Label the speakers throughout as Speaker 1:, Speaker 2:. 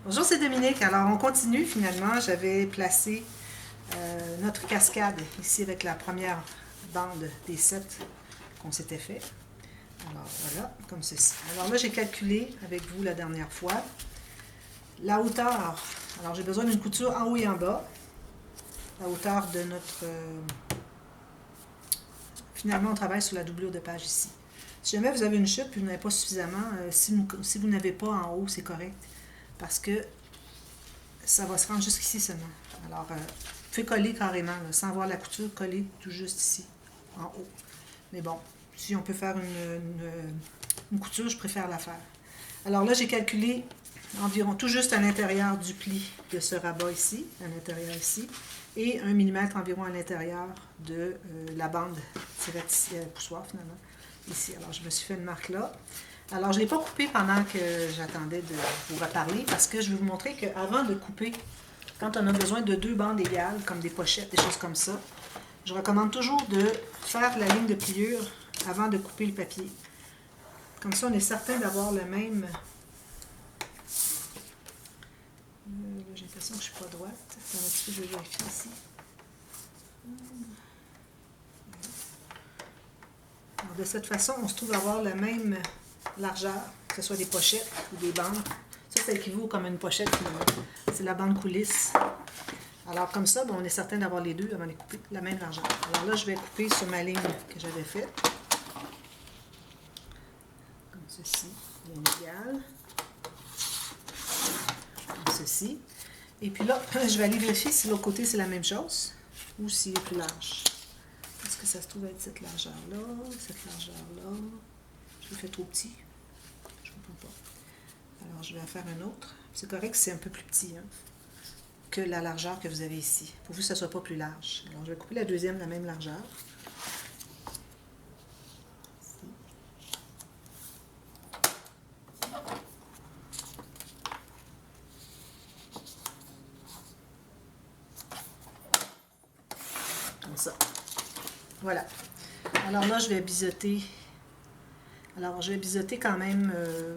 Speaker 1: Bonjour, c'est Dominique. Alors, on continue finalement. J'avais placé notre cascade ici avec la première bande des 7 qu'on s'était fait. Alors, voilà, comme ceci. Alors là, j'ai calculé avec vous la dernière fois la hauteur. Alors, j'ai besoin d'une couture en haut et en bas. La hauteur de notre... finalement, on travaille sur la doublure de page ici. Si jamais vous avez une chute et vous n'avez pas suffisamment, si vous n'avez pas en haut, c'est correct. Parce que ça va se rendre jusqu'ici seulement. Alors, vous pouvez coller carrément, là, sans voir la couture, coller tout juste ici, en haut. Mais bon, si on peut faire une couture, je préfère la faire. Alors là, j'ai calculé environ tout juste à l'intérieur du pli de ce rabat ici, à l'intérieur ici, et 1 mm environ à l'intérieur de la bande poussoir finalement, ici. Alors, je me suis fait une marque là. Alors, je ne l'ai pas coupé pendant que j'attendais de vous reparler parce que je vais vous montrer qu'avant de couper, quand on a besoin de 2 bandes égales, comme des pochettes, des choses comme ça, je recommande toujours de faire la ligne de pliure avant de couper le papier. Comme ça, on est certain d'avoir le même... j'ai l'impression que je ne suis pas droite. Attends un petit peu, je vais vérifier ici. Alors, de cette façon, on se trouve avoir la même largeur, que ce soit des pochettes ou des bandes. Ça équivaut comme une pochette, c'est la bande coulisse. Alors comme ça, bon, on est certain d'avoir les deux avant de les couper, la même largeur. Alors là, je vais couper sur ma ligne que j'avais faite. Comme ceci, ligne égale. Comme ceci. Et puis là, je vais aller vérifier si l'autre côté c'est la même chose ou s'il est plus large. Est-ce que ça se trouve être cette largeur-là, cette largeur-là? Je le fais trop petit. Je ne comprends pas. Alors, je vais en faire un autre. C'est correct que c'est un peu plus petit que la largeur que vous avez ici, pourvu que ça ne soit pas plus large. Alors, je vais couper la deuxième de la même largeur. Ici. Comme ça. Voilà. Alors là, je vais biseauter. Alors, je vais biseauter quand même,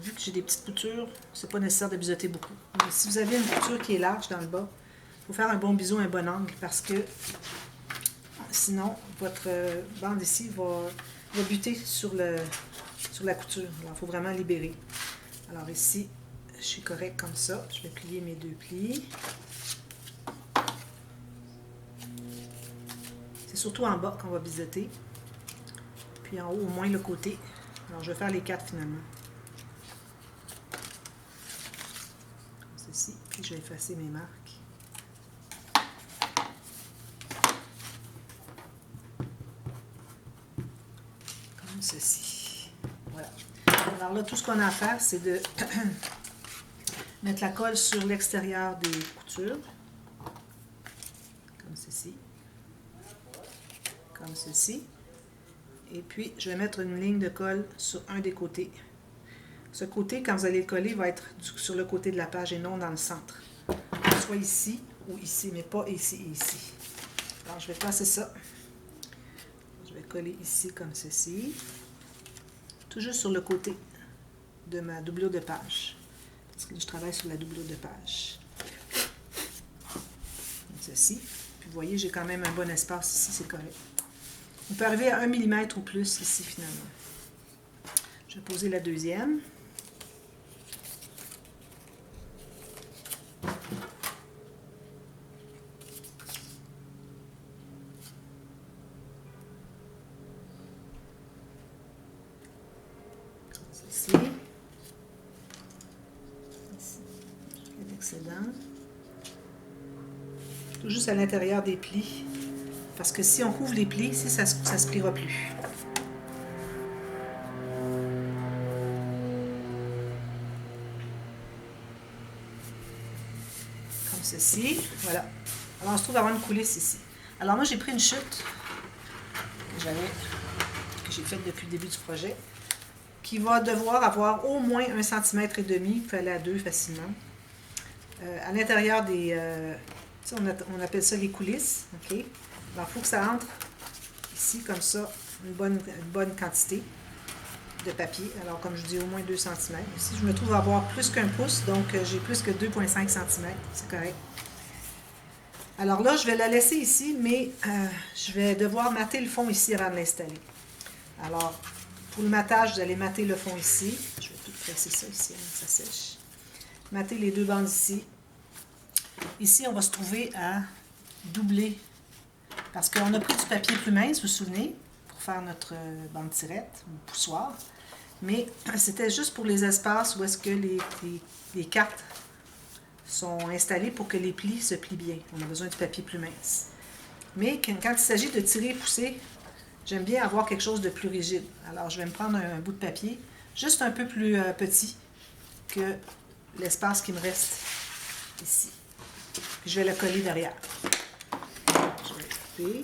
Speaker 1: vu que j'ai des petites coutures, c'est pas nécessaire de biseauter beaucoup. Mais si vous avez une couture qui est large dans le bas, il faut faire un bon biseau, un bon angle, parce que sinon, votre bande ici va buter sur la couture. Alors, il faut vraiment libérer. Alors ici, je suis correct comme ça. Je vais plier mes 2 plis. C'est surtout en bas qu'on va biseauter. Puis en haut, au moins le côté. Alors, je vais faire les 4 finalement. Comme ceci. Puis je vais effacer mes marques. Comme ceci. Voilà. Alors là, tout ce qu'on a à faire, c'est de mettre la colle sur l'extérieur des coutures. Comme ceci. Comme ceci. Et puis, je vais mettre une ligne de colle sur un des côtés. Ce côté, quand vous allez le coller, va être sur le côté de la page et non dans le centre. Soit ici ou ici, mais pas ici et ici. Alors, je vais passer ça. Je vais coller ici comme ceci. Tout juste sur le côté de ma doublure de page. Parce que je travaille sur la doublure de page. Comme ceci. Puis, vous voyez, j'ai quand même un bon espace ici, c'est correct. On peut arriver à 1 mm ou plus ici, finalement. Je vais poser la deuxième. Ici. Ici. L'excédent. Tout juste à l'intérieur des plis. Parce que si on couvre les plis, ici, ça ne se pliera plus. Comme ceci. Voilà. Alors, on se trouve avoir une coulisse ici. Alors, moi, j'ai pris une chute que j'ai faite depuis le début du projet, qui va devoir avoir au moins 1,5 cm. Il peut aller à 2 facilement. À l'intérieur des... on appelle ça les coulisses. OK? Alors, il faut que ça entre ici, comme ça, une bonne quantité. de papier. Alors, comme je dis, au moins 2 cm. Ici, je me trouve à avoir plus qu'un pouce, donc j'ai plus que 2,5 cm. C'est correct. Alors là, je vais la laisser ici, mais je vais devoir mater le fond ici avant de l'installer. Alors, pour le matage, vous allez mater le fond ici. Je vais tout presser ça ici avant que ça sèche. Mater les deux bandes ici. Ici, on va se trouver à doubler, parce qu'on a pris du papier plus mince, vous vous souvenez, pour faire notre bande tirette ou poussoir. Mais c'était juste pour les espaces où est-ce que les cartes sont installées pour que les plis se plient bien. On a besoin du papier plus mince. Mais quand il s'agit de tirer et pousser, j'aime bien avoir quelque chose de plus rigide. Alors, je vais me prendre un bout de papier, juste un peu plus petit que l'espace qui me reste ici. Puis je vais le coller derrière. Je vais couper.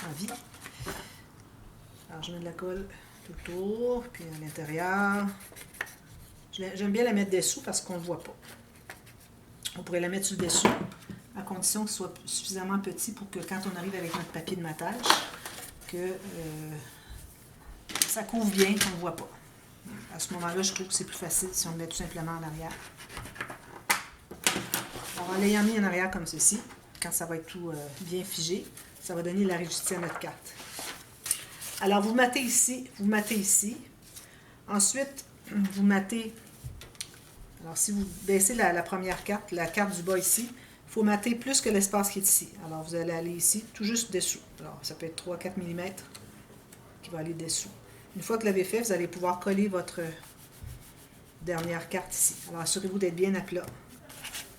Speaker 1: En vie. Alors, je mets de la colle tout autour, puis à l'intérieur. J'aime bien la mettre dessous parce qu'on ne le voit pas. On pourrait la mettre sur le dessous, à condition que ce soit suffisamment petit pour que quand on arrive avec notre papier de matage, que ça couvre bien, qu'on ne le voit pas. À ce moment-là, je trouve que c'est plus facile si on le met tout simplement en arrière. Alors, en l'ayant mis en arrière comme ceci, quand ça va être tout bien figé, ça va donner la rigidité à notre carte. Alors, vous matez ici, vous matez ici. Ensuite, vous matez. Alors, si vous baissez la première carte, la carte du bas ici, il faut mater plus que l'espace qui est ici. Alors, vous allez aller ici, tout juste dessous. Alors, ça peut être 3-4 mm qui va aller dessous. Une fois que vous l'avez fait, vous allez pouvoir coller votre dernière carte ici. Alors, assurez-vous d'être bien à plat.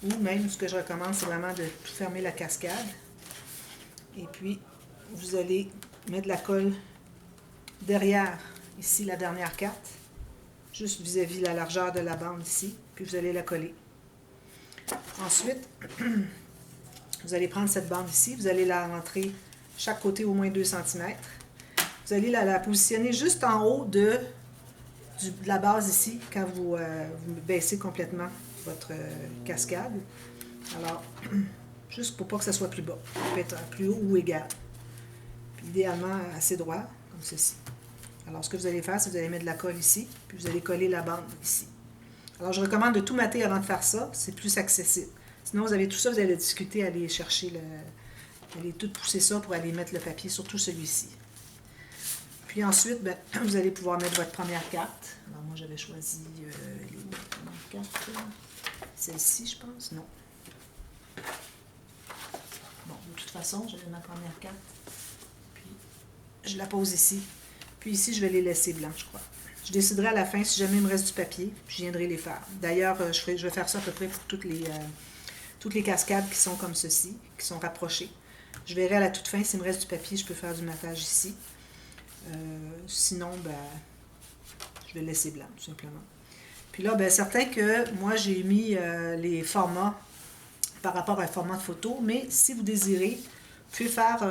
Speaker 1: Ou même, ce que je recommande, c'est vraiment de tout fermer la cascade. Et puis, vous allez mettre de la colle derrière, ici, la dernière carte, juste vis-à-vis la largeur de la bande ici, puis vous allez la coller. Ensuite, vous allez prendre cette bande ici, vous allez la rentrer chaque côté au moins 2 cm. Vous allez la positionner juste en haut de la base ici, quand vous baissez complètement votre cascade. Alors, juste pour pas que ça soit plus bas. Ça peut être plus haut ou égal. Puis, idéalement, assez droit, comme ceci. Alors, ce que vous allez faire, c'est que vous allez mettre de la colle ici, puis vous allez coller la bande ici. Alors, je recommande de tout mater avant de faire ça, c'est plus accessible. Sinon, vous avez tout ça, vous allez discuter, aller chercher aller tout pousser ça pour aller mettre le papier, surtout celui-ci. Puis ensuite, ben, vous allez pouvoir mettre votre première carte. Alors, moi, j'avais choisi les premières cartes. Celle-ci, je pense. Non. Bon, de toute façon, j'avais ma première carte. Puis, je la pose ici. Puis ici, je vais les laisser blancs, je crois. Je déciderai à la fin, si jamais il me reste du papier, je viendrai les faire. D'ailleurs, je vais faire ça à peu près pour toutes les cascades qui sont comme ceci, qui sont rapprochées. Je verrai à la toute fin, s'il me reste du papier, je peux faire du matage ici. Sinon, ben, je vais le laisser blanc, tout simplement. Puis là, ben, certain que moi, j'ai mis les formats par rapport à un format de photo, mais si vous désirez, vous pouvez faire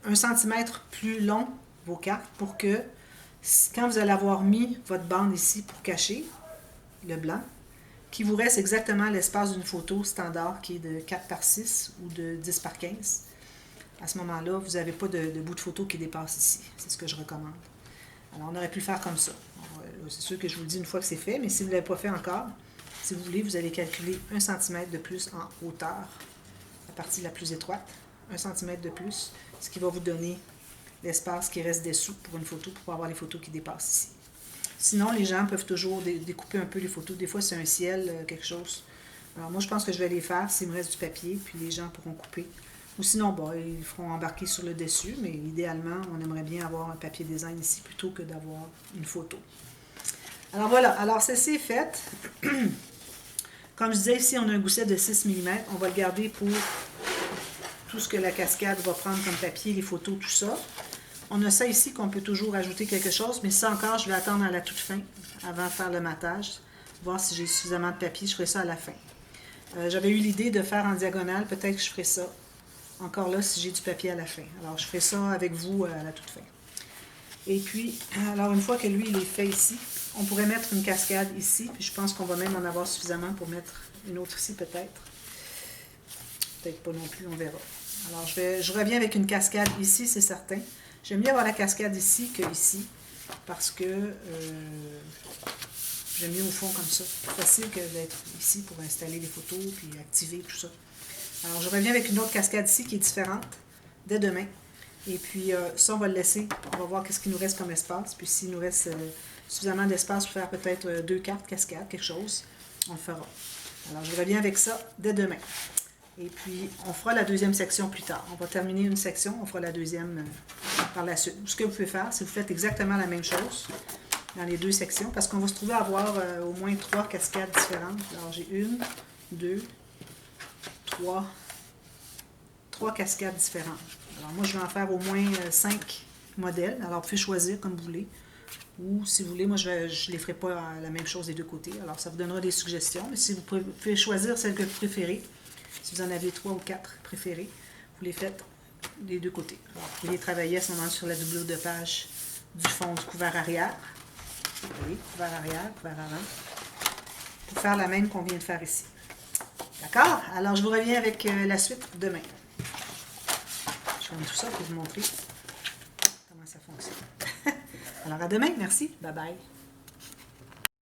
Speaker 1: 1 cm plus long vos cartes pour que, quand vous allez avoir mis votre bande ici pour cacher le blanc, qu'il vous reste exactement l'espace d'une photo standard qui est de 4 par 6 ou de 10 par 15. À ce moment-là, vous n'avez pas de bout de photo qui dépasse ici. C'est ce que je recommande. Alors, on aurait pu le faire comme ça. C'est sûr que je vous le dis une fois que c'est fait, mais si vous ne l'avez pas fait encore, si vous voulez, vous allez calculer 1 cm de plus en hauteur, la partie la plus étroite, 1 cm de plus, ce qui va vous donner l'espace qui reste dessous pour une photo, pour avoir les photos qui dépassent ici. Sinon, les gens peuvent toujours découper un peu les photos. Des fois, c'est un ciel, quelque chose. Alors, moi, je pense que je vais les faire s'il me reste du papier, puis les gens pourront couper. Ou sinon, bon, ils feront embarquer sur le dessus, mais idéalement, on aimerait bien avoir un papier design ici plutôt que d'avoir une photo. Alors voilà, alors ceci est fait. Comme je disais, ici, on a un gousset de 6 mm. On va le garder pour tout ce que la cascade va prendre comme papier, les photos, tout ça. On a ça ici qu'on peut toujours ajouter quelque chose, mais ça encore, je vais attendre à la toute fin, avant de faire le matage, voir si j'ai suffisamment de papier, je ferai ça à la fin. J'avais eu l'idée de faire en diagonale, peut-être que je ferai ça encore là si j'ai du papier à la fin. Alors, je ferai ça avec vous à la toute fin. Et puis, alors une fois que lui, il est fait ici, on pourrait mettre une cascade ici, puis je pense qu'on va même en avoir suffisamment pour mettre une autre ici peut-être. Peut-être pas non plus, on verra. Alors, je reviens avec une cascade ici, c'est certain. J'aime mieux avoir la cascade ici que ici, parce que j'aime mieux au fond comme ça. C'est plus facile que d'être ici pour installer les photos, puis activer tout ça. Alors, je reviens avec une autre cascade ici qui est différente, dès demain. Et puis, ça, on va le laisser. On va voir qu'est-ce qu'il nous reste comme espace. Puis, s'il nous reste suffisamment d'espace pour faire peut-être 2 cartes cascades, quelque chose, on le fera. Alors, je reviens avec ça dès demain. Et puis, on fera la deuxième section plus tard. On va terminer une section, on fera la deuxième par la suite. Ce que vous pouvez faire, c'est que vous faites exactement la même chose dans les 2 sections, parce qu'on va se trouver à avoir au moins 3 cascades différentes. Alors, j'ai 1, 2, 3 cascades différentes. Alors, moi, je vais en faire au moins 5 modèles. Alors, vous pouvez choisir comme vous voulez. Ou, si vous voulez, moi, je ne les ferai pas la même chose des 2 côtés. Alors, ça vous donnera des suggestions. Mais si vous pouvez choisir celle que vous préférez, si vous en avez 3 ou 4 préférées, vous les faites des 2 côtés. Alors, vous pouvez les travailler à ce moment sur la doublure de page du fond du couvert arrière. Vous voyez, couvert arrière, couvert avant. Pour faire la même qu'on vient de faire ici. D'accord? Alors, je vous reviens avec la suite demain. Je ferme tout ça pour vous montrer comment ça fonctionne. Alors, à demain. Merci. Bye bye.